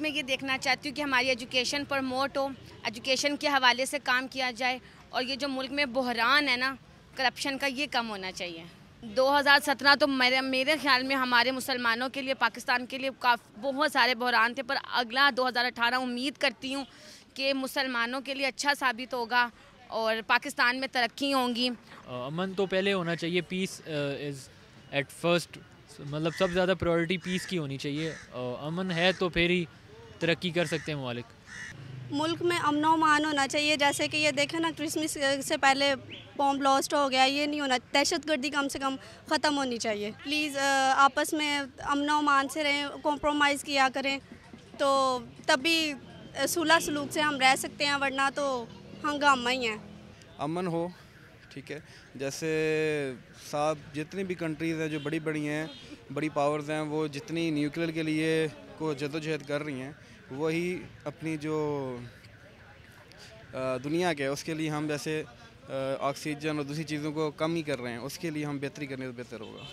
मैं ये देखना चाहती हूँ कि हमारी एजुकेशन प्रमोट हो, एजुकेशन के हवाले से काम किया जाए, और ये जो मुल्क में बहरान है ना करप्शन का, ये कम होना चाहिए। 2017 तो मेरे ख्याल में हमारे मुसलमानों के लिए, पाकिस्तान के लिए बहुत सारे बहरान थे, पर अगला 2018 उम्मीद करती हूँ कि मुसलमानों के लिए अच्छा साबित होगा और पाकिस्तान में तरक्की होंगी। अमन तो पहले होना चाहिए, पीस इज़ एट फर्स्ट, मतलब सबसे ज़्यादा प्रायोरिटी पीस की होनी चाहिए। अमन है तो फिर ही तरक्की कर सकते हैं ममालिक। मुल्क में अमन व अमान होना चाहिए। जैसे कि ये देखें ना, क्रिसमस से पहले बॉम्ब ब्लास्ट हो गया, ये नहीं होना। दहशतगर्दी कम से कम ख़त्म होनी चाहिए। प्लीज़ आपस में अमन व अमान से रहें, कॉम्प्रोमाइज़ किया करें, तो तभी सुलह सलूक से हम रह सकते हैं, वरना तो हंगामा ही है। अमन हो, ठीक है। जैसे साथ जितनी भी कंट्रीज़ हैं जो बड़ी बड़ी हैं, बड़ी पावर्स हैं, वो जितनी न्यूक्लियर के लिए को जद्दोजहद कर रही हैं, वही अपनी जो दुनिया के उसके लिए हम जैसे ऑक्सीजन और दूसरी चीज़ों को कम ही कर रहे हैं, उसके लिए हम बेहतरी करने तो बेहतर होगा।